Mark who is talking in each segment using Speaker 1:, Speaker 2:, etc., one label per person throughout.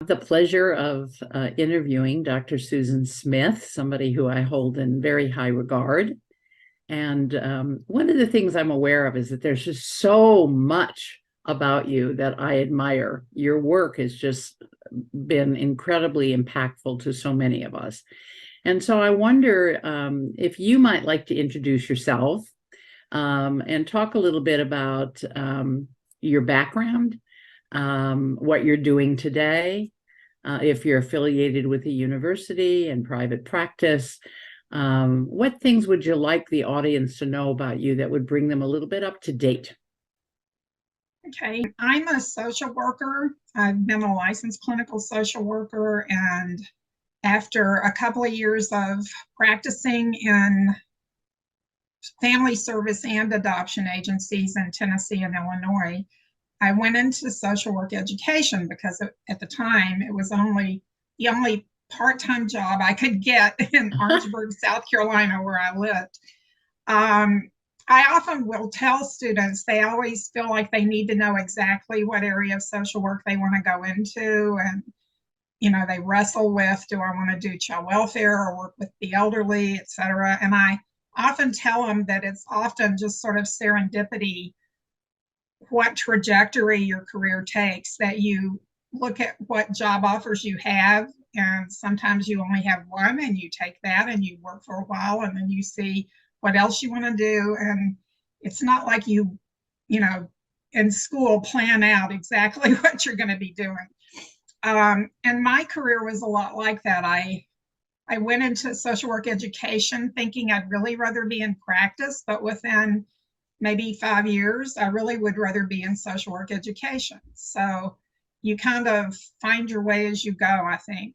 Speaker 1: the pleasure of interviewing Dr. Susan Smith, somebody who I hold in very high regard. And one of the things I'm aware of is that there's just so much about you that I admire. Your work has just been incredibly impactful to so many of us. And so I wonder if you might like to introduce yourself and talk a little bit about your background, what you're doing today, if you're affiliated with a university and private practice. What things would you like the audience to know about you that would bring them a little bit up to date?
Speaker 2: Okay, I'm a social worker. I've been a licensed clinical social worker, and after a couple of years of practicing in family service and adoption agencies in Tennessee and Illinois, I went into social work education because at the time it was the only part-time job I could get in Orangeburg, South Carolina, where I lived. I often will tell students they always feel like they need to know exactly what area of social work they want to go into. And, they wrestle with, do I want to do child welfare or work with the elderly, et cetera? And I often tell them that it's often just sort of serendipity what trajectory your career takes, that you look at what job offers you have, and sometimes you only have one and you take that and you work for a while and then you see what else you want to do. And it's not like you in school plan out exactly what you're going to be doing. And my career was a lot like that. I went into social work education thinking I'd really rather be in practice, but within maybe 5 years, I really would rather be in social work education. So you kind of find your way as you go, I think.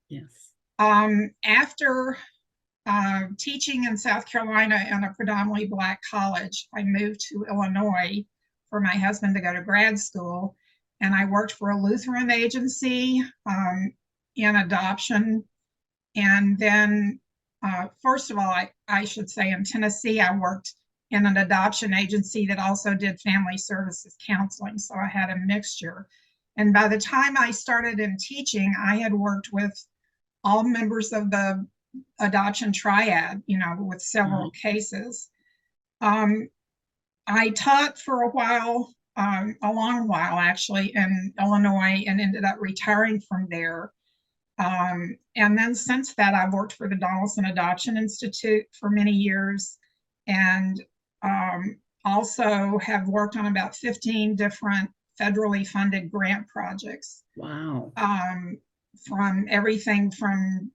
Speaker 1: Yes.
Speaker 2: After teaching in South Carolina in a predominantly Black college, I moved to Illinois for my husband to go to grad school. And I worked for a Lutheran agency in adoption. And then, first of all, I should say in Tennessee, I worked in an adoption agency that also did family services counseling. So I had a mixture. And by the time I started in teaching, I had worked with all members of the adoption triad, with several cases. I taught for a while, a long while actually, in Illinois, and ended up retiring from there. And then since that, I've worked for the Donaldson Adoption Institute for many years, and also have worked on about 15 different federally funded grant projects.
Speaker 1: Wow.
Speaker 2: From everything from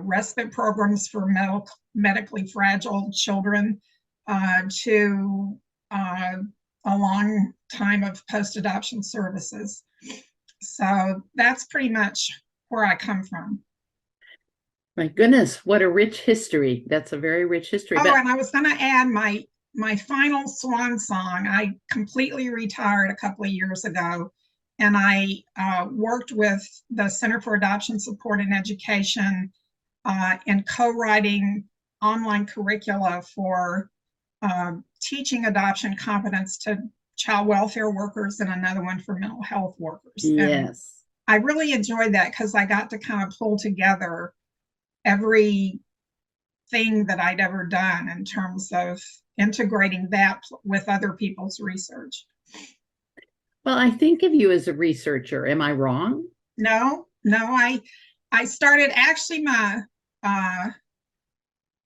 Speaker 2: respite programs for medically fragile children to a long time of post-adoption services. So that's pretty much where I come from.
Speaker 1: My goodness, what a rich history. That's a very rich history.
Speaker 2: Oh, and I was going to add my final swan song. I completely retired a couple of years ago, and I worked with the Center for Adoption Support and Education in co-writing online curricula for teaching adoption competence to child welfare workers and another one for mental health workers.
Speaker 1: Yes.
Speaker 2: And I really enjoyed that because I got to kind of pull together every thing that I'd ever done in terms of integrating that with other people's research.
Speaker 1: Well, I think of you as a researcher. Am I wrong?
Speaker 2: No. I started actually my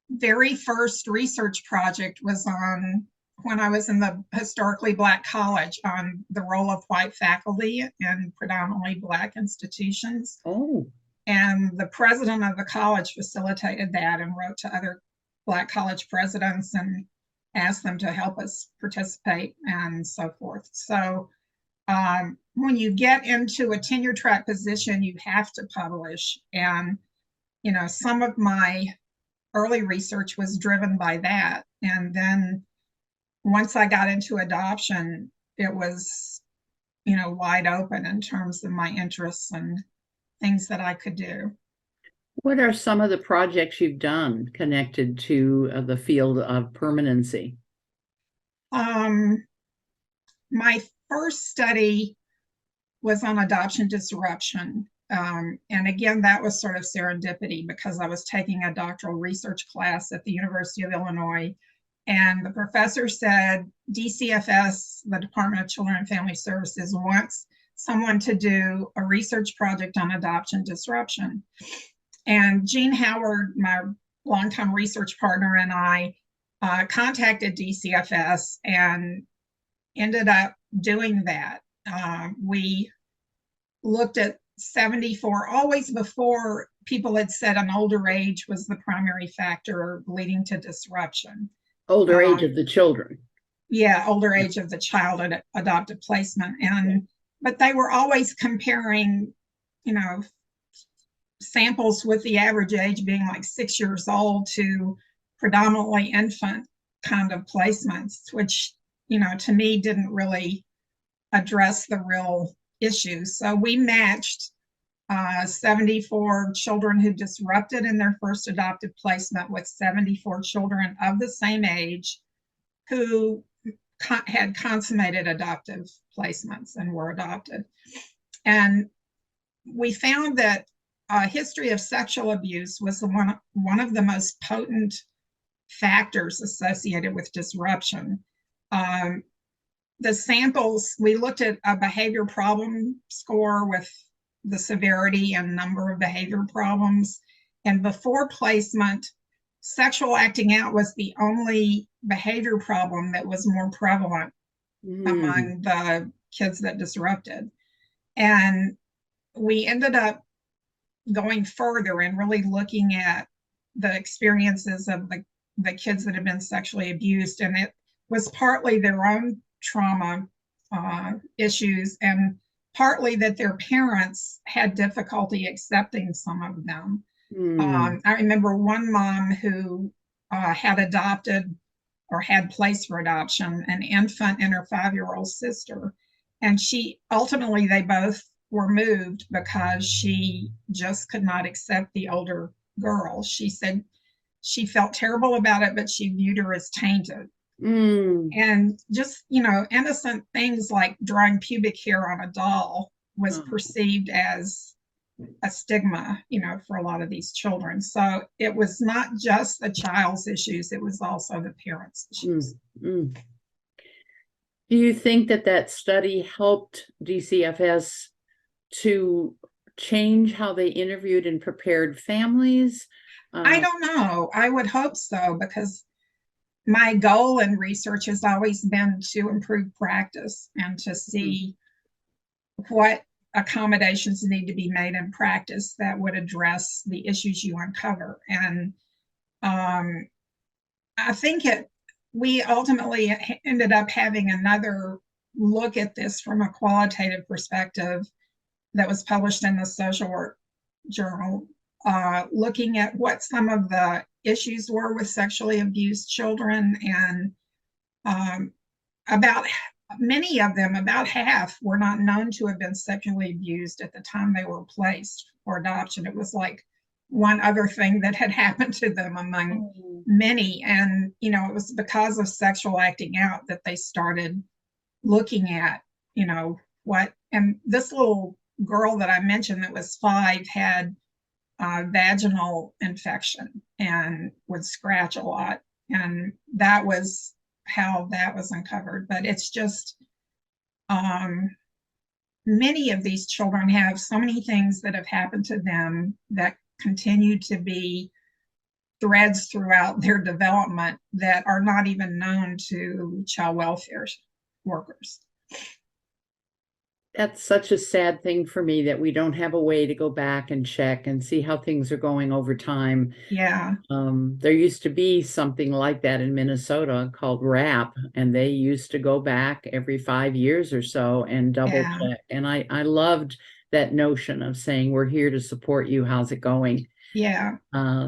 Speaker 2: very first research project was on when I was in the historically Black college on the role of white faculty in predominantly Black institutions.
Speaker 1: Oh.
Speaker 2: And the president of the college facilitated that and wrote to other Black college presidents and asked them to help us participate and so forth. So when you get into a tenure track position, you have to publish. And, some of my early research was driven by that. And then once I got into adoption, it was, wide open in terms of my interests and things that I could do.
Speaker 1: What are some of the projects you've done connected to the field of permanency?
Speaker 2: My first study was on adoption disruption. And again, that was sort of serendipity because I was taking a doctoral research class at the University of Illinois. And the professor said, DCFS, the Department of Children and Family Services, wants someone to do a research project on adoption disruption. And Jean Howard, my longtime research partner, and I contacted DCFS and ended up doing that. We looked at 74, always before people had said an older age was the primary factor leading to disruption.
Speaker 1: Older age of the children.
Speaker 2: Yeah, older age of the child at adoptive placement. But they were always comparing, samples with the average age being like 6 years old to predominantly infant kind of placements, which, to me didn't really address the real issues. So we matched 74 children who disrupted in their first adoptive placement with 74 children of the same age who had consummated adoptive placements and were adopted. And we found that a history of sexual abuse was one of the most potent factors associated with disruption. The samples, we looked at a behavior problem score with the severity and number of behavior problems. And before placement, sexual acting out was the only behavior problem that was more prevalent among the kids that disrupted. And we ended up going further and really looking at the experiences of the kids that had been sexually abused. And it was partly their own trauma issues and partly that their parents had difficulty accepting some of them. I remember one mom who had adopted or had placed for adoption an infant and her 5-year-old sister. And ultimately, they both were moved because she just could not accept the older girl. She said she felt terrible about it, but she viewed her as tainted. And just, innocent things like drawing pubic hair on a doll was perceived as a stigma, for a lot of these children. So it was not just the child's issues, it was also the parents' issues.
Speaker 1: Do you think that study helped DCFS to change how they interviewed and prepared families?
Speaker 2: I don't know. I would hope so, because my goal in research has always been to improve practice and to see what accommodations need to be made in practice that would address the issues you uncover. And I think we ultimately ended up having another look at this from a qualitative perspective that was published in the Social Work Journal, looking at what some of the issues were with sexually abused children. And about many of them, about half, were not known to have been sexually abused at the time they were placed for adoption. It was like one other thing that had happened to them among many. And, it was because of sexual acting out that they started looking at, what, and this little girl that I mentioned that was 5 had vaginal infection and would scratch a lot. And that was how that was uncovered. But it's just many of these children have so many things that have happened to them that continue to be threads throughout their development that are not even known to child welfare workers.
Speaker 1: That's such a sad thing for me that we don't have a way to go back and check and see how things are going over time.
Speaker 2: Yeah.
Speaker 1: There used to be something like that in Minnesota called RAP, and they used to go back every 5 years or so and double check. And I loved that notion of saying, we're here to support you. How's it going?
Speaker 2: Yeah.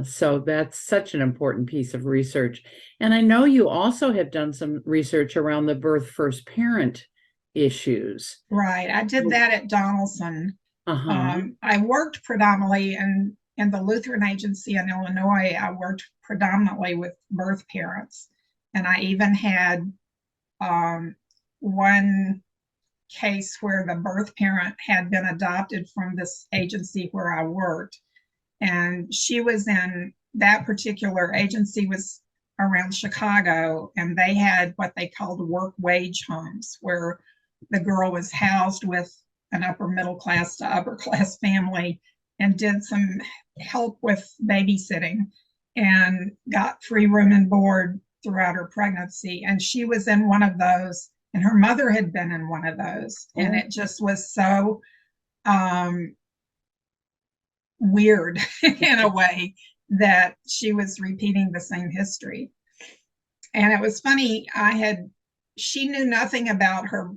Speaker 1: So that's such an important piece of research. And I know you also have done some research around the birth first parent issues.
Speaker 2: Right. I did that at Donaldson. I worked predominantly in the Lutheran Agency in Illinois. I worked predominantly with birth parents. And I even had one case where the birth parent had been adopted from this agency where I worked. And she was in that particular agency was around Chicago, and they had what they called work wage homes, where the girl was housed with an upper middle class to upper class family and did some help with babysitting and got free room and board throughout her pregnancy. And she was in one of those, and her mother had been in one of those. And it just was so weird in a way that she was repeating the same history. And it was funny, she knew nothing about her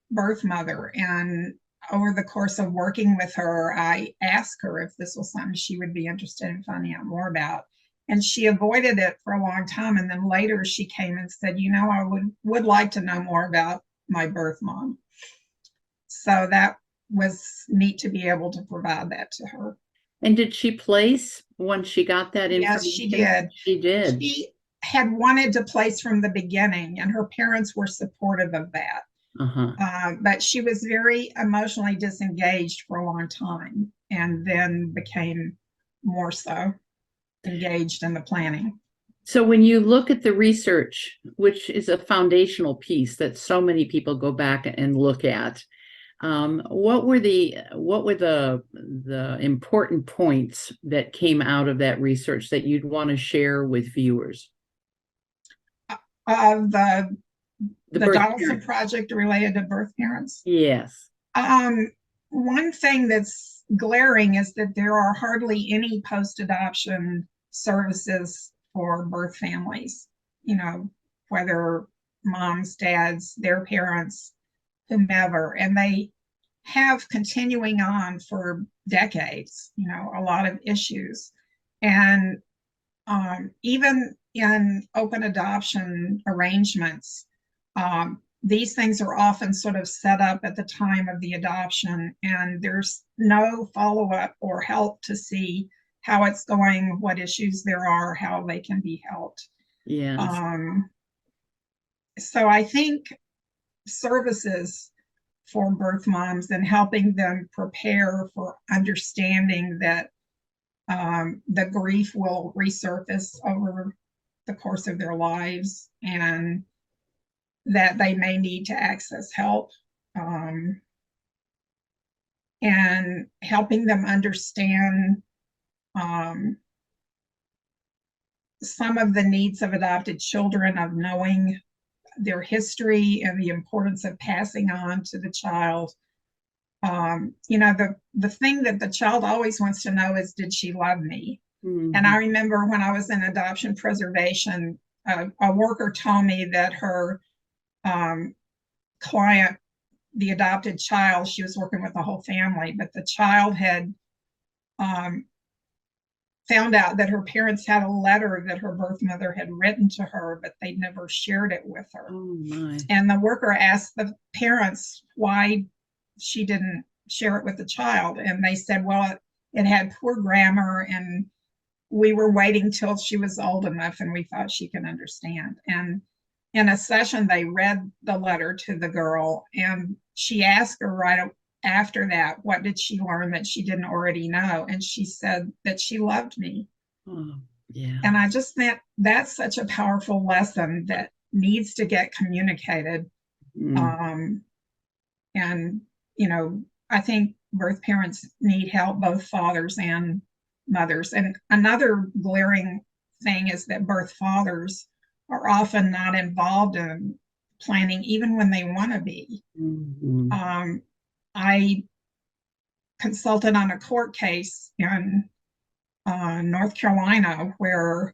Speaker 2: birth mother. And over the course of working with her, I asked her if this was something she would be interested in finding out more about. And she avoided it for a long time. And then later she came and said, I would like to know more about my birth mom. So that was neat to be able to provide that to her.
Speaker 1: And did she place once she got that information?
Speaker 2: Yes, she did.
Speaker 1: She did.
Speaker 2: She had wanted to place from the beginning, and her parents were supportive of that. But she was very emotionally disengaged for a long time, and then became more so engaged in the planning.
Speaker 1: So when you look at the research, which is a foundational piece that so many people go back and look at, what were the important points that came out of that research that you'd want to share with viewers?
Speaker 2: The Donaldson Project related to birth parents?
Speaker 1: Yes.
Speaker 2: One thing that's glaring is that there are hardly any post-adoption services for birth families, whether moms, dads, their parents, whomever, and they have continuing on for decades, a lot of issues. And even in open adoption arrangements, these things are often sort of set up at the time of the adoption, and there's no follow-up or help to see how it's going, what issues there are, how they can be helped.
Speaker 1: Yes.
Speaker 2: So I think services for birth moms and helping them prepare for understanding that the grief will resurface over the course of their lives and that they may need to access help, and helping them understand some of the needs of adopted children, of knowing their history and the importance of passing on to the child. The thing that the child always wants to know is, did she love me? Mm-hmm. And I remember when I was in adoption preservation, a worker told me that her client, the adopted child, she was working with the whole family, but the child had found out that her parents had a letter that her birth mother had written to her, but they never shared it with her.
Speaker 1: Oh, my. And
Speaker 2: the worker asked the parents why she didn't share it with the child. And they said, well, it had poor grammar, and we were waiting till she was old enough and we thought she could understand. And in a session, they read the letter to the girl, and she asked her right after that, what did she learn that she didn't already know? And she said that she loved me.
Speaker 1: Oh, yeah.
Speaker 2: And I just think that's such a powerful lesson that needs to get communicated. And, I think birth parents need help, both fathers and mothers. And another glaring thing is that birth fathers are often not involved in planning, even when they want to be. Mm-hmm. I consulted on a court case in North Carolina where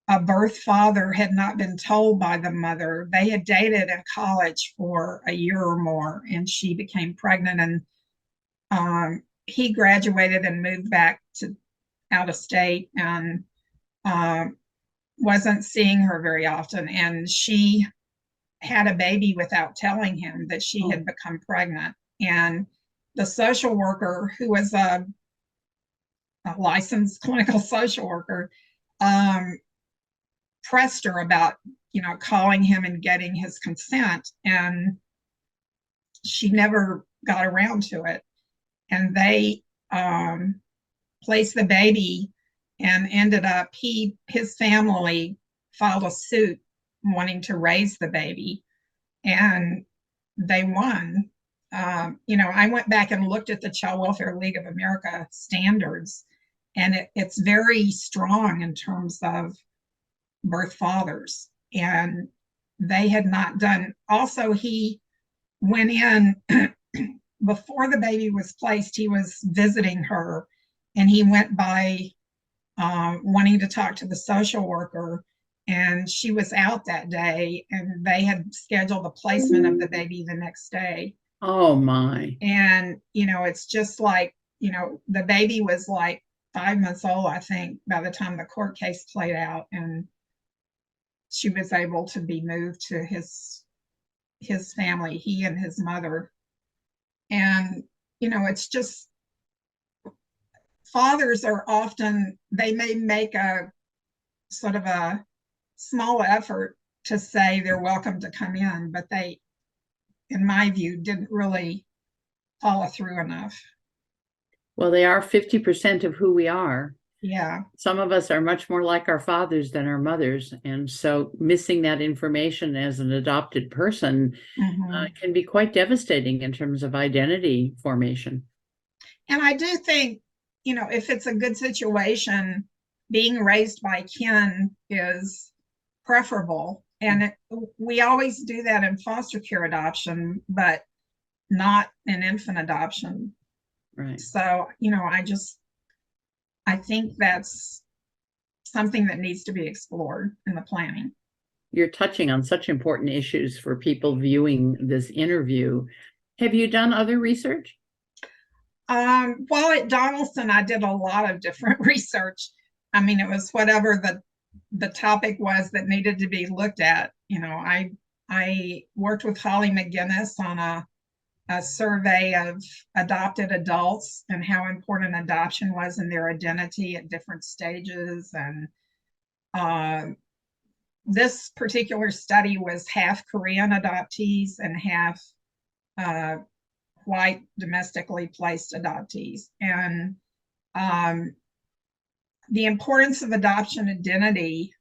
Speaker 2: a birth father had not been told by the mother. They had dated in college for a year or more, and she became pregnant, and he graduated and moved back to out of state, and wasn't seeing her very often. And she had a baby without telling him that she had become pregnant. And the social worker, who was a licensed clinical social worker, pressed her about, calling him and getting his consent. And she never got around to it. And they placed the baby and ended up, his family filed a suit wanting to raise the baby, and they won. I went back and looked at the Child Welfare League of America standards, and it's very strong in terms of birth fathers. And they had not done, also, he went in before the baby was placed, he was visiting her, and he went by wanting to talk to the social worker, and she was out that day, and they had scheduled the placement of the baby the next day.
Speaker 1: Oh my.
Speaker 2: And it's just like, the baby was like 5 months old, I think, by the time the court case played out, and she was able to be moved to his family, he and his mother. And it's just, fathers are often, they may make a sort of a small effort to say they're welcome to come in, but they, in my view, didn't really follow through enough.
Speaker 1: Well, they are 50% of who we are.
Speaker 2: Yeah.
Speaker 1: Some of us are much more like our fathers than our mothers. And so missing that information as an adopted person can be quite devastating in terms of identity formation.
Speaker 2: And I do think, if it's a good situation, being raised by kin is preferable. And we always do that in foster care adoption, but not in infant adoption.
Speaker 1: Right.
Speaker 2: So, I think that's something that needs to be explored in the planning.
Speaker 1: You're touching on such important issues for people viewing this interview. Have you done other research?
Speaker 2: While at Donaldson, I did a lot of different research. I mean, it was whatever the topic was that needed to be looked at. I worked with Holly McGinnis on a survey of adopted adults and how important adoption was in their identity at different stages. And this particular study was half Korean adoptees and half white domestically placed adoptees. And the importance of adoption identity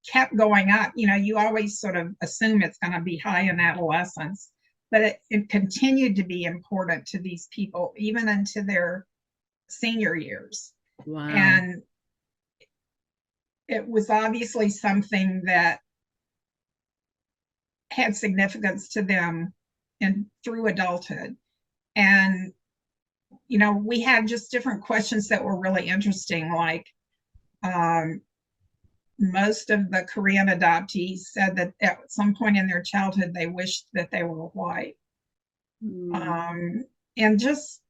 Speaker 2: kept going up. You always sort of assume it's going to be high in adolescence, but it continued to be important to these people even into their senior years.
Speaker 1: Wow.
Speaker 2: And it was obviously something that had significance to them and through adulthood. And we had just different questions that were really interesting, like most of the Korean adoptees said that at some point in their childhood they wished that they were white. And just,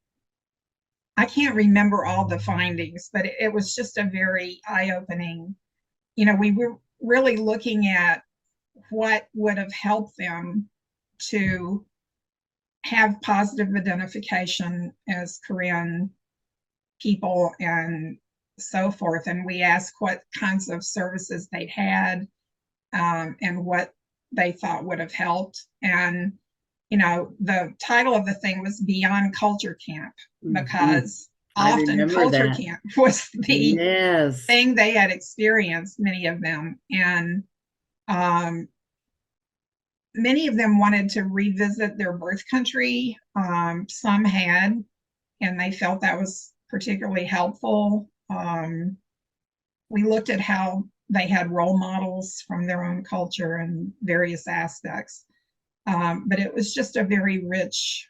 Speaker 2: I can't remember all the findings, but it was just a very eye-opening. We were really looking at what would have helped them to have positive identification as Korean people and so forth. And we asked what kinds of services they'd had and what they thought would have helped. And, the title of the thing was Beyond Culture Camp, because often culture camp was the thing they had experienced, many of them. And many of them wanted to revisit their birth country. Some had, and they felt that was particularly helpful. We looked at how they had role models from their own culture and various aspects. But it was just a very rich,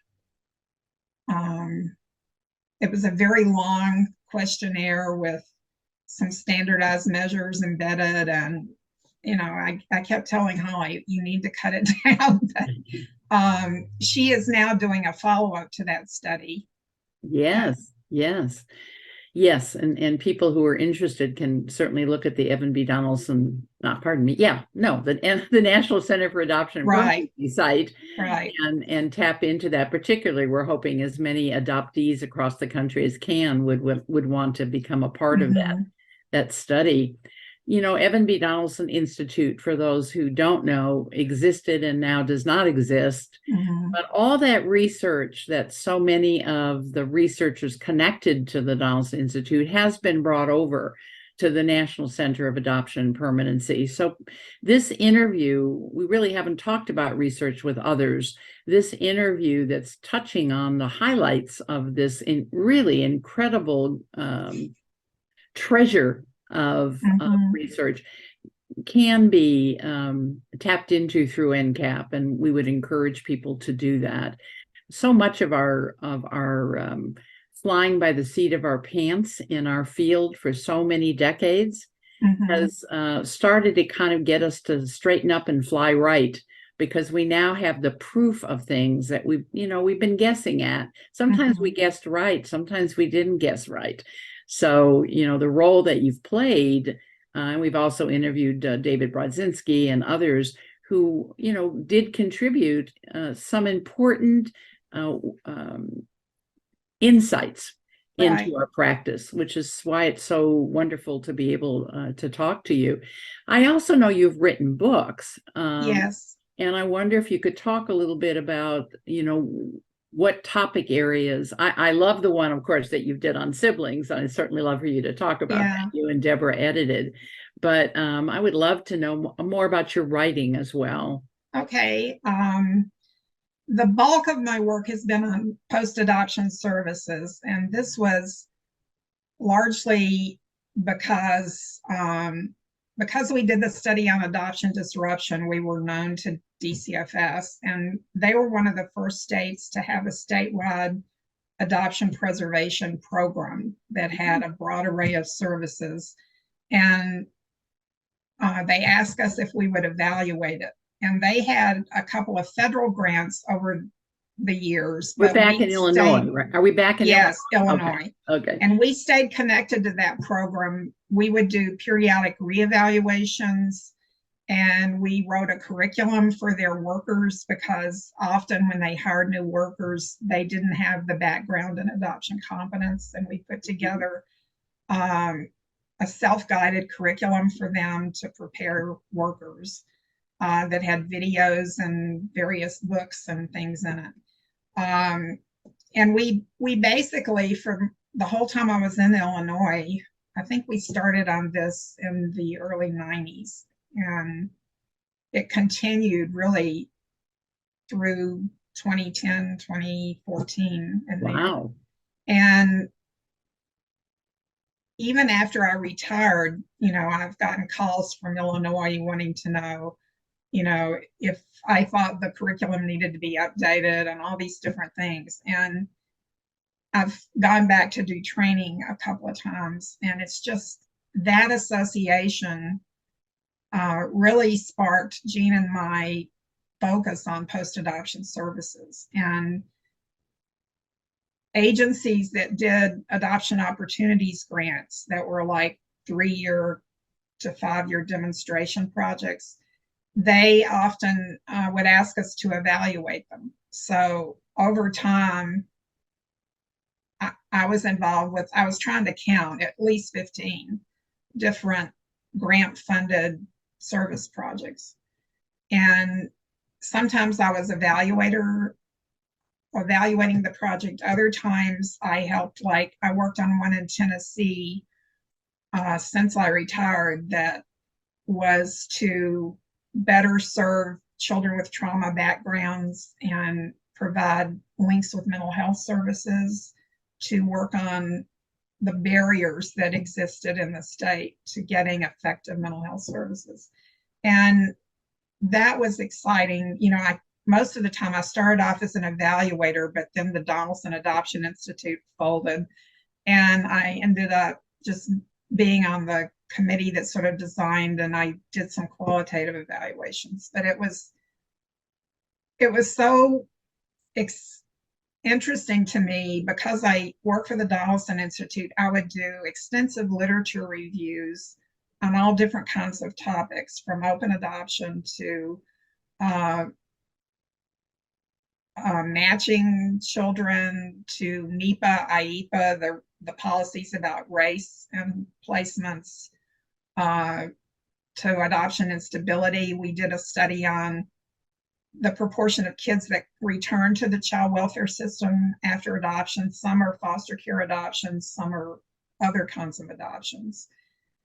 Speaker 2: it was a very long questionnaire with some standardized measures embedded. And, I kept telling Holly, you need to cut it down. But she is now doing a follow-up to that study.
Speaker 1: Yes. And people who are interested can certainly look at the Evan B. Donaldson, the National Center for Adoption and Permanency site, and tap into that. Particularly, we're hoping as many adoptees across the country as can would want to become a part of that study. Evan B. Donaldson Institute, for those who don't know, existed and now does not exist.
Speaker 2: Mhm.
Speaker 1: But all that research that so many of the researchers connected to the Donaldson Institute has been brought over to the National Center of Adoption and Permanency. So this interview, we really haven't talked about research with others. This interview that's touching on the highlights of this really incredible treasure of research can be tapped into through NCAP, and we would encourage people to do that. So much of our flying by the seat of our pants in our field for so many decades has started to kind of get us to straighten up and fly right, because we now have the proof of things that we've been guessing at. Sometimes we guessed right, sometimes we didn't guess right. So, the role that you've played, and we've also interviewed David Brodzinski and others who, did contribute some important insights into our practice, which is why it's so wonderful to be able to talk to you. I also know you've written books.
Speaker 2: Yes.
Speaker 1: And I wonder if you could talk a little bit about, what topic areas. I love the one, of course, that you did on siblings. I'd certainly love for you to talk about that. You and Deborah edited. But I would love to know more about your writing as well.
Speaker 2: Okay. The bulk of my work has been on post-adoption services, and this was largely because we did the study on adoption disruption. We were known to DCFS, and they were one of the first states to have a statewide adoption preservation program that had a broad array of services. And they asked us if we would evaluate it. And they had a couple of federal grants over the years.
Speaker 1: We're back in Illinois, right? Are we back in
Speaker 2: Illinois? Yes,
Speaker 1: Illinois. Okay.
Speaker 2: And we stayed connected to that program. We would do periodic reevaluations, and we wrote a curriculum for their workers, because often when they hired new workers, they didn't have the background in adoption competence. And we put together a self-guided curriculum for them to prepare workers that had videos and various books and things in it. And we basically, for the whole time I was in Illinois, I think we started on this in the early 90s, and it continued really through 2010, 2014.
Speaker 1: Wow.
Speaker 2: And even after I retired, I've gotten calls from Illinois wanting to know, if I thought the curriculum needed to be updated and all these different things. And I've gone back to do training a couple of times, and it's just that association really sparked Jean and my focus on post-adoption services. And agencies that did adoption opportunities grants that were like 3-year to 5-year demonstration projects, they often would ask us to evaluate them. So over time, I was involved with, I was trying to count at least 15 different grant-funded service projects. And sometimes I was evaluating the project. Other times I helped, like I worked on one in Tennessee since I retired that was to better serve children with trauma backgrounds and provide links with mental health services, to work on the barriers that existed in the state to getting effective mental health services. And that was exciting. Most of the time I started off as an evaluator, but then the Donaldson Adoption Institute folded, and I ended up just being on the committee that sort of designed, and I did some qualitative evaluations. But it was so interesting to me, because I work for the Donaldson Institute. I would do extensive literature reviews on all different kinds of topics, from open adoption to matching children, to NEPA, IEPA, the policies about race and placements, to adoption instability. We did a study on the proportion of kids that return to the child welfare system after adoption. Some are foster care adoptions, some are other kinds of adoptions.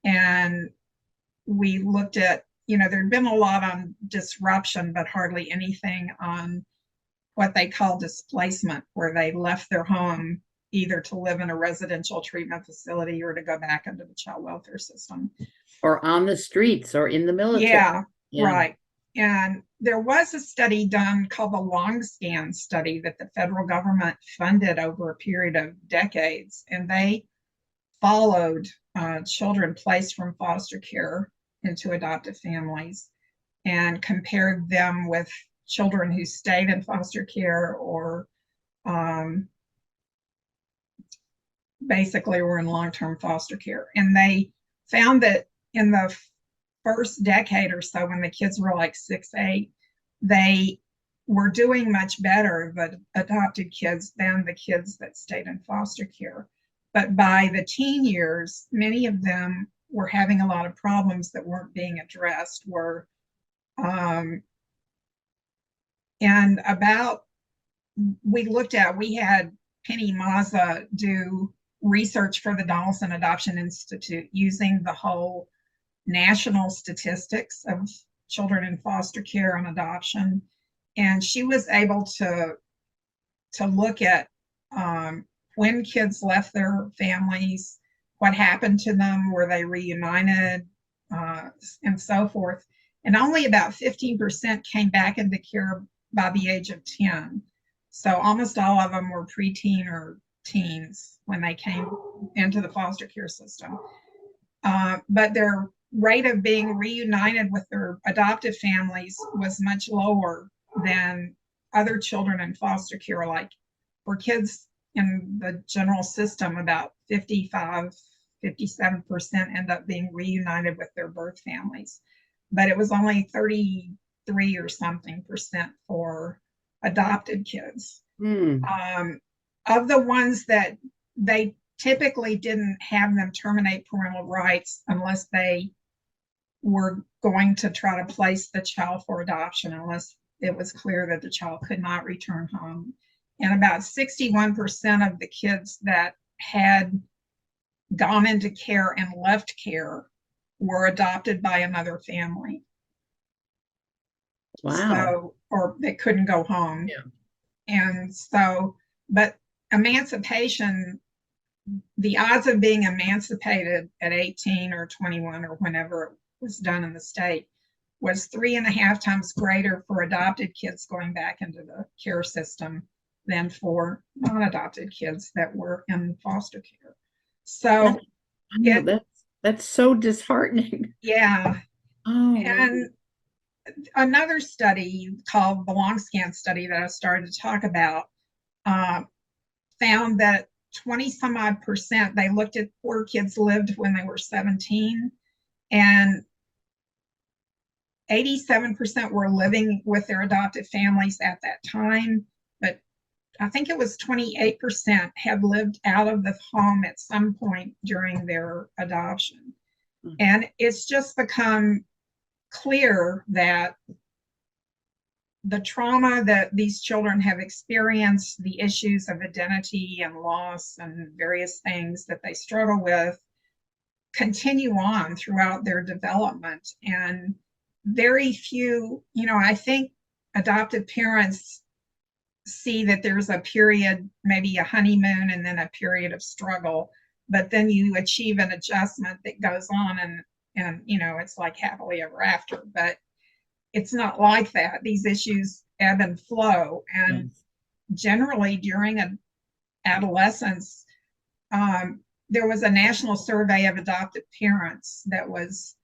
Speaker 2: And we looked at, there'd been a lot on disruption, but hardly anything on what they call displacement, where they left their home either to live in a residential treatment facility or to go back into the child welfare system.
Speaker 1: Or on the streets or in the military.
Speaker 2: Yeah. Right. And there was a study done called the Long Scan study that the federal government funded over a period of decades. And they followed children placed from foster care into adoptive families and compared them with children who stayed in foster care or basically were in long-term foster care. And they found that in the first decade or so, when the kids were like 6, 8, they were doing much better, the adopted kids, than the kids that stayed in foster care. But by the teen years, many of them were having a lot of problems that weren't being addressed. We had Penny Mazza do research for the Donaldson Adoption Institute using the whole national statistics of children in foster care and adoption. And she was able to look at when kids left their families, what happened to them, were they reunited, and so forth. And only about 15% came back into care by the age of 10. So almost all of them were preteen or teens when they came into the foster care system. But their rate of being reunited with their adoptive families was much lower than other children in foster care. Like for kids in the general system, about 55, 57% end up being reunited with their birth families. But it was only 33 or something percent for adopted kids. Of the ones that they typically didn't have them terminate parental rights unless they were going to try to place the child for adoption, unless it was clear that the child could not return home. And about 61% of the kids that had gone into care and left care were adopted by another family.
Speaker 1: Wow.
Speaker 2: So, or they couldn't go home.
Speaker 1: Yeah.
Speaker 2: And so, but emancipation, the odds of being emancipated at 18 or 21 or whenever it was done in the state was 3.5 times greater for adopted kids going back into the care system than for non-adopted kids that were in foster care. So
Speaker 1: that's so disheartening.
Speaker 2: Yeah.
Speaker 1: Oh,
Speaker 2: and another study called the Long Scan study that I started to talk about found that 20 some odd percent, they looked at where kids lived when they were 17, and 87% were living with their adopted families at that time, but I think it was 28% had lived out of the home at some point during their adoption. And it's just become clear that the trauma that these children have experienced, the issues of identity and loss and various things that they struggle with, continue on throughout their development. And very few, I think adoptive parents see that there's a period, maybe a honeymoon, and then a period of struggle, but then you achieve an adjustment that goes on, and it's like happily ever after. But it's not like that. These issues ebb and flow, and generally during adolescence, there was a national survey of adopted parents that was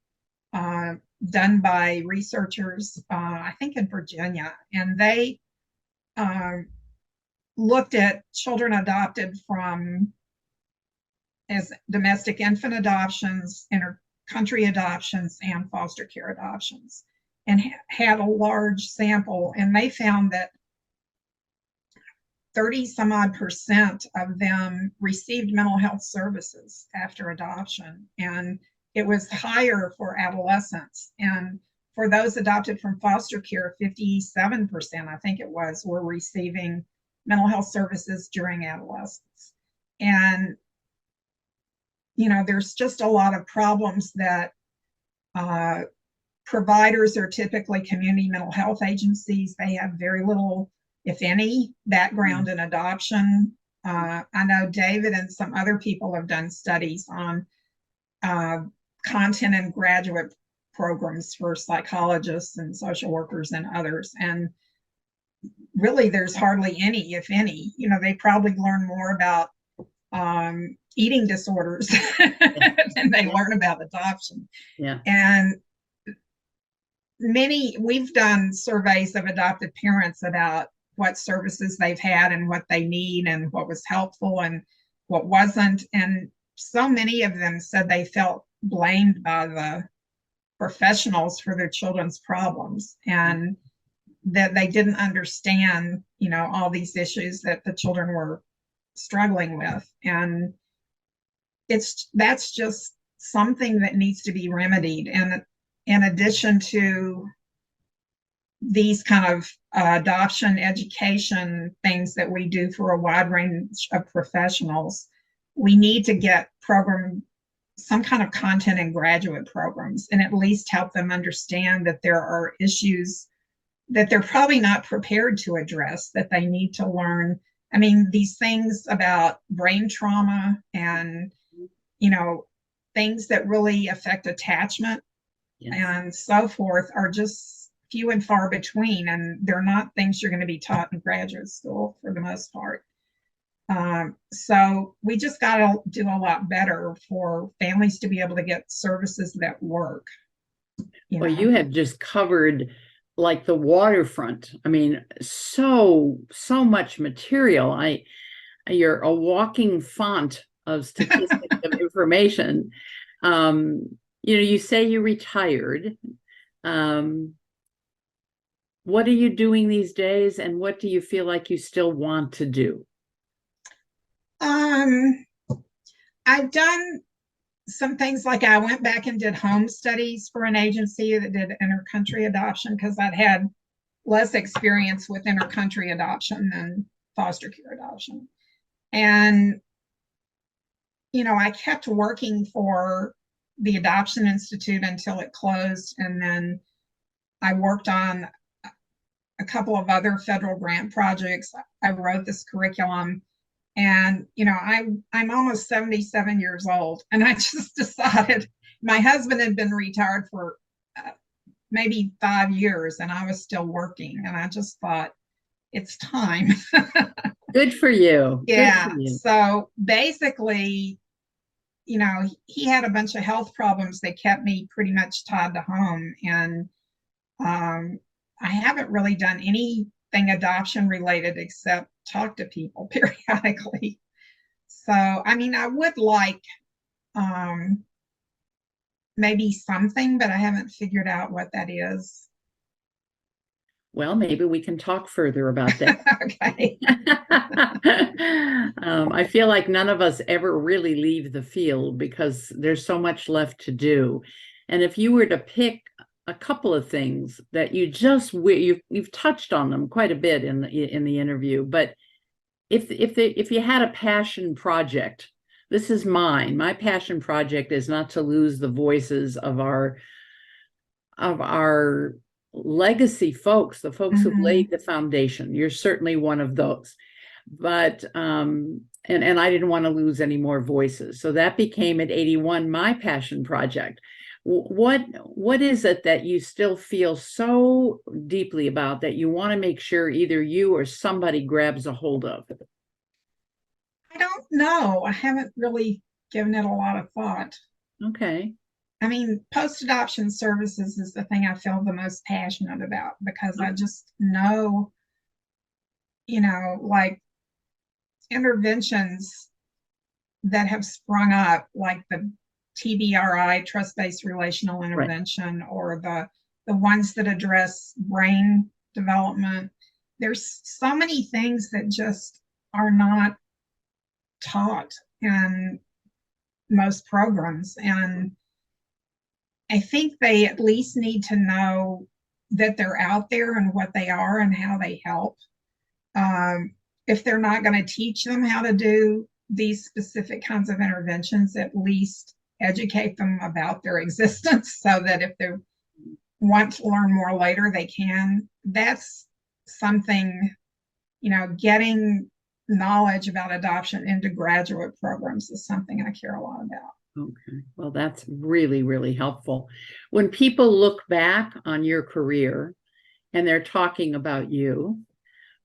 Speaker 2: done by researchers, I think in Virginia, and they looked at children adopted from as domestic infant adoptions, inter-country adoptions, and foster care adoptions, and had a large sample. And they found that 30 some odd percent of them received mental health services after adoption. And it was higher for adolescents. And for those adopted from foster care, 57%, I think it was, were receiving mental health services during adolescence. And, there's just a lot of problems that providers are typically community mental health agencies. They have very little, if any, background in adoption. I know David and some other people have done studies on content and graduate programs for psychologists and social workers and others. And really, there's hardly any, if any. They probably learn more about eating disorders than they learn about adoption.
Speaker 1: Yeah.
Speaker 2: And we've done surveys of adopted parents about what services they've had and what they need and what was helpful and what wasn't. And so many of them said they felt blamed by the professionals for their children's problems, and that they didn't understand, all these issues that the children were struggling with. And that's just something that needs to be remedied. And in addition to these kind of adoption education things that we do for a wide range of professionals, we need to get some kind of content in graduate programs, and at least help them understand that there are issues that they're probably not prepared to address, that they need to learn. I mean, these things about brain trauma and, things that really affect attachment and so forth are just few and far between, and they're not things you're going to be taught in graduate school for the most part. So we just got to do a lot better for families to be able to get services that work.
Speaker 1: Well, you have just covered like the waterfront. I mean, so much material. You're a walking font of statistics of information. You say you retired. What are you doing these days, and what do you feel like you still want to do?
Speaker 2: I've done some things, like I went back and did home studies for an agency that did intercountry adoption, because I'd had less experience with intercountry adoption than foster care adoption. And, I kept working for the Adoption Institute until it closed. And then I worked on a couple of other federal grant projects. I wrote this curriculum. And, I'm almost 77 years old. And I just decided, my husband had been retired for maybe 5 years, and I was still working. And I just thought, it's time.
Speaker 1: Good for you.
Speaker 2: Yeah.
Speaker 1: Good for you.
Speaker 2: So basically, he had a bunch of health problems that kept me pretty much tied to home. And I haven't really done anything adoption related except talk to people periodically. So, I mean, I would like maybe something, but I haven't figured out what that is.
Speaker 1: Well, maybe we can talk further about that.
Speaker 2: Okay.
Speaker 1: I feel like none of us ever really leave the field because there's so much left to do. And if you were to pick a couple of things that you've touched on them quite a bit in the interview, but if you had a passion project, this is mine. My passion project is not to lose the voices of our legacy folks, the folks who've laid the foundation. You're certainly one of those. But and I didn't want to lose any more voices. So that became at 81 my passion project. What is it that you still feel so deeply about that you want to make sure either you or somebody grabs a hold of?
Speaker 2: I don't know. I haven't really given it a lot of thought.
Speaker 1: Okay.
Speaker 2: I mean, post-adoption services is the thing I feel the most passionate about, because I just know, like interventions that have sprung up, like the TBRI, trust-based relational intervention, right, or the ones that address brain development. There's so many things that just are not taught in most programs. And I think they at least need to know that they're out there and what they are and how they help. If they're not going to teach them how to do these specific kinds of interventions, at least educate them about their existence so that if they want to learn more later, they can. That's something, getting knowledge about adoption into graduate programs is something I care a lot about.
Speaker 1: Okay, well, that's really, really helpful. When people look back on your career and they're talking about you,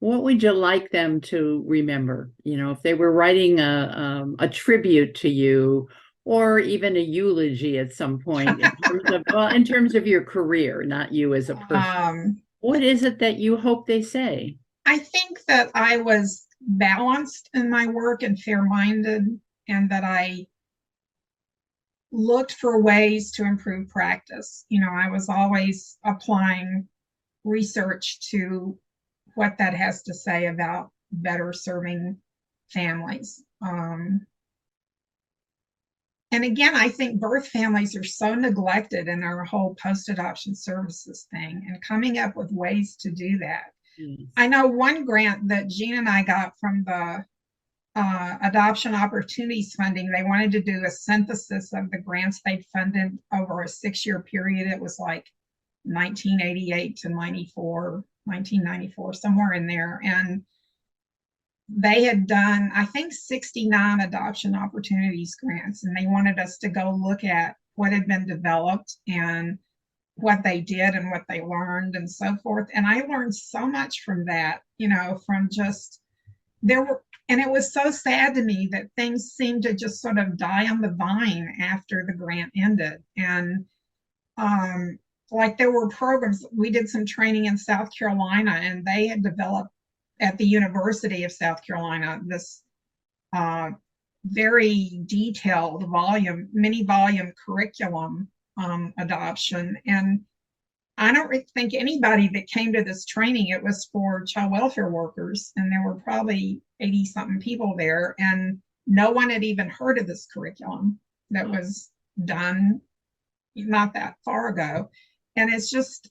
Speaker 1: what would you like them to remember? If they were writing a tribute to you or even a eulogy at some point in terms of your career, not you as a person, what is it that you hope they say?
Speaker 2: I think that I was balanced in my work and fair-minded, and that I looked for ways to improve practice. I was always applying research to what that has to say about better serving families. And again, I think birth families are so neglected in our whole post-adoption services thing, and coming up with ways to do that. Yes. I know one grant that Jean and I got from the Adoption Opportunities Funding. They wanted to do a synthesis of the grants they'd funded over a 6-year period. It was like 1988 to 1994, somewhere in there. And they had done, I think, 69 adoption opportunities grants, and they wanted us to go look at what had been developed and what they did and what they learned and so forth. And I learned so much from that, from just, and it was so sad to me that things seemed to just sort of die on the vine after the grant ended. And like there were programs, we did some training in South Carolina, and they had developed at the University of South Carolina this very detailed mini volume curriculum adoption. And I don't think anybody that came to this training, it was for child welfare workers, and there were probably 80 something people there, and no one had even heard of this curriculum that was done not that far ago. And it's just,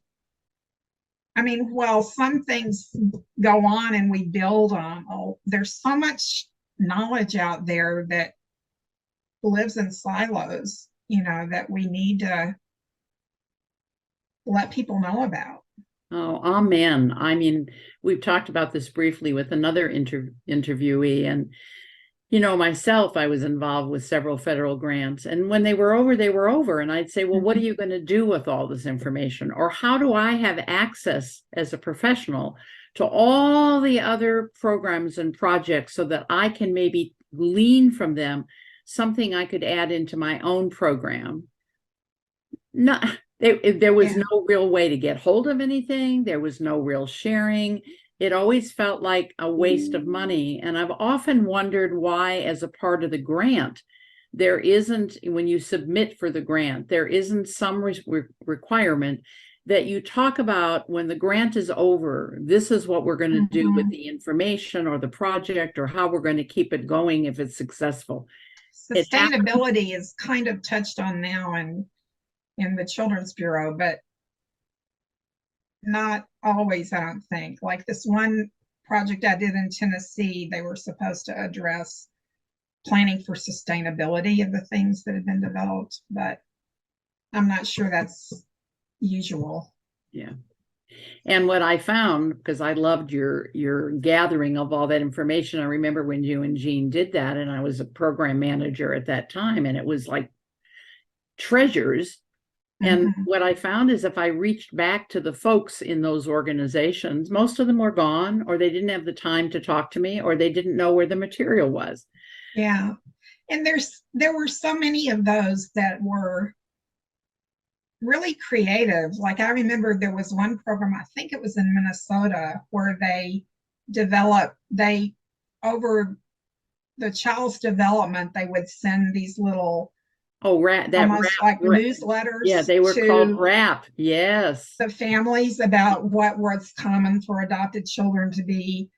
Speaker 2: well, some things go on and we build on, there's so much knowledge out there that lives in silos, that we need to let people know about.
Speaker 1: Oh, amen. We've talked about this briefly with another interviewee, and myself, I was involved with several federal grants, and when they were over, they were over. And I'd say, well, what are you going to do with all this information? Or how do I have access as a professional to all the other programs and projects so that I can maybe glean from them something I could add into my own program? There was no real way to get hold of anything. There was no real sharing. It always felt like a waste of money. And I've often wondered why, as a part of the grant, there isn't, when you submit for the grant, there isn't some requirement that you talk about when the grant is over, this is what we're going to do with the information or the project, or how we're going to keep it going if it's successful.
Speaker 2: Sustainability is kind of touched on now in the Children's Bureau, but not always, I don't think. Like this one project I did in Tennessee, they were supposed to address planning for sustainability of the things that had been developed, but I'm not sure that's usual.
Speaker 1: Yeah. And what I found, because I loved your gathering of all that information, I remember when you and Jean did that, and I was a program manager at that time, and it was like treasures. And what I found is if I reached back to the folks in those organizations, most of them were gone, or they didn't have the time to talk to me, or they didn't know where the material was.
Speaker 2: Yeah. And there were so many of those that were really creative. Like I remember there was one program, I think it was in Minnesota, where over the child's development, they would send these little newsletters.
Speaker 1: Yeah, they were called RAP. Yes.
Speaker 2: The families about what was common for adopted children to be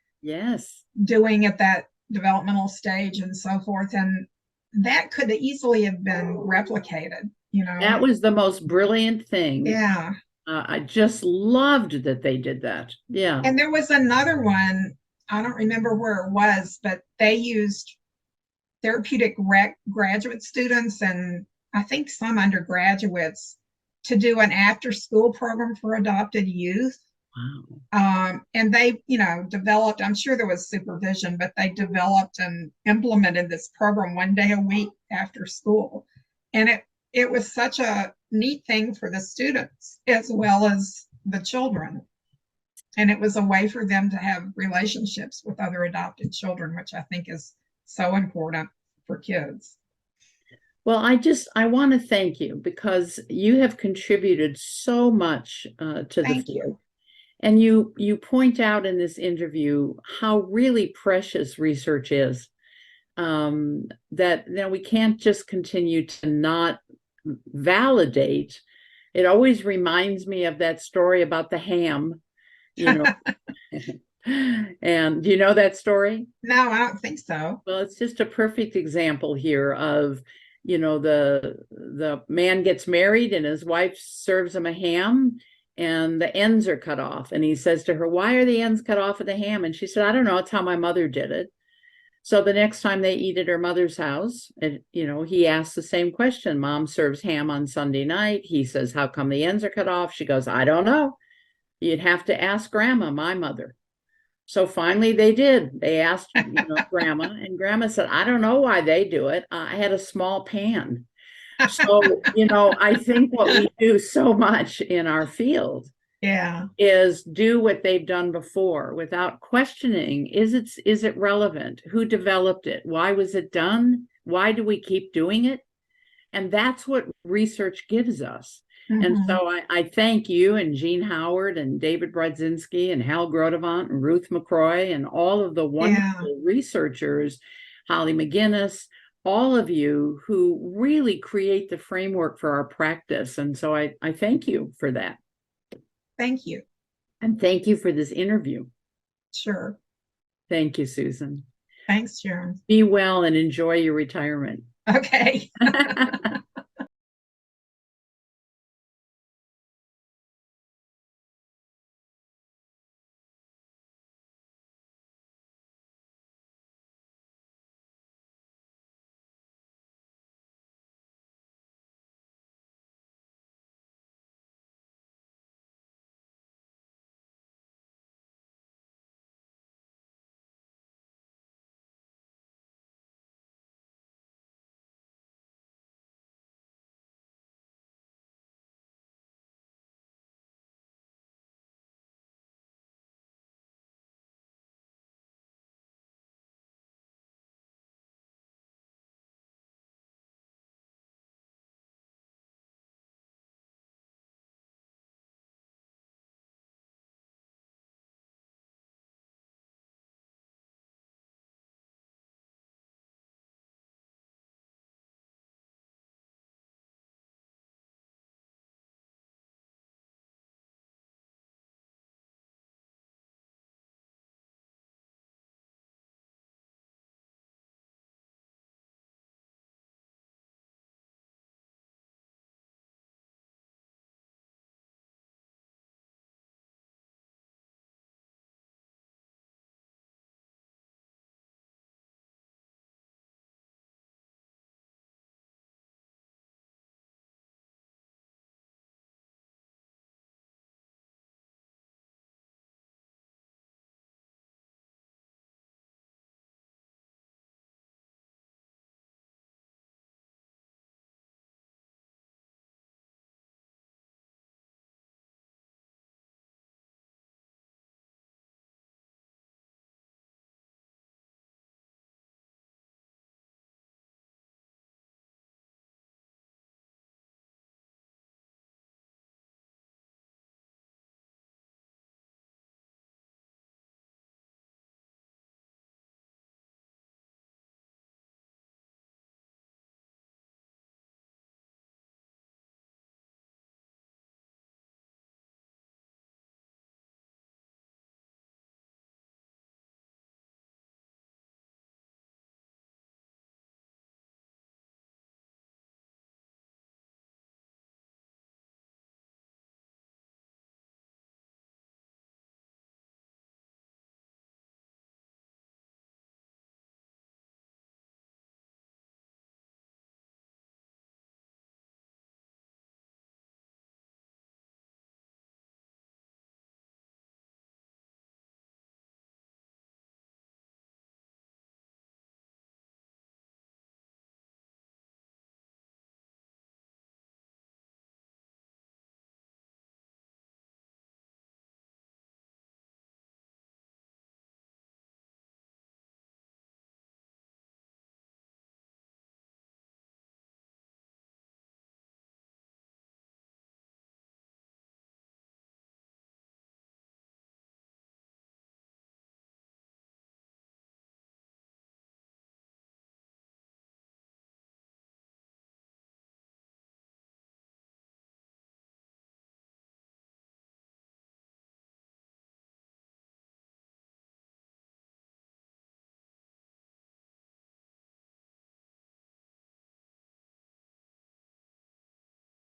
Speaker 2: doing at that developmental stage and so forth. And that could easily have been replicated,
Speaker 1: That was the most brilliant thing.
Speaker 2: Yeah.
Speaker 1: I just loved that they did that. Yeah.
Speaker 2: And there was another one, I don't remember where it was, but they used therapeutic graduate students and I think some undergraduates to do an after school program for adopted youth.
Speaker 1: Wow.
Speaker 2: And they, developed, I'm sure there was supervision, but they developed and implemented this program 1 day a week after school. And it was such a neat thing for the students as well as the children. And it was a way for them to have relationships with other adopted children, which I think is so important for kids.
Speaker 1: Well, I want to thank you because you have contributed so much to the
Speaker 2: Thank
Speaker 1: field.
Speaker 2: you.
Speaker 1: And you point out in this interview how really precious research is. That we can't just continue to not validate. It always reminds me of that story about the ham, And do you know that story?
Speaker 2: No, I don't think so.
Speaker 1: Well, it's just a perfect example here of, the man gets married and his wife serves him a ham and the ends are cut off. And he says to her, "Why are the ends cut off of the ham?" And she said, "I don't know. It's how my mother did it." So the next time they eat at her mother's house, and he asks the same question. Mom serves ham on Sunday night. He says, "How come the ends are cut off?" She goes, "I don't know. You'd have to ask Grandma, my mother." So finally they did. They asked, Grandma, and Grandma said, "I don't know why they do it. I had a small pan." So, I think what we do so much in our field
Speaker 2: Yeah.
Speaker 1: is do what they've done before without questioning. Is it relevant? Who developed it? Why was it done? Why do we keep doing it? And that's what research gives us. And so I thank you and Jean Howard and David Brodzinski and Hal Grodevant and Ruth McCroy and all of the wonderful researchers, Holly McGinnis, all of you who really create the framework for our practice. And so I thank you for that.
Speaker 2: Thank you.
Speaker 1: And thank you for this interview.
Speaker 2: Sure.
Speaker 1: Thank you, Susan.
Speaker 2: Thanks, Sharon.
Speaker 1: Be well and enjoy your retirement.
Speaker 2: Okay.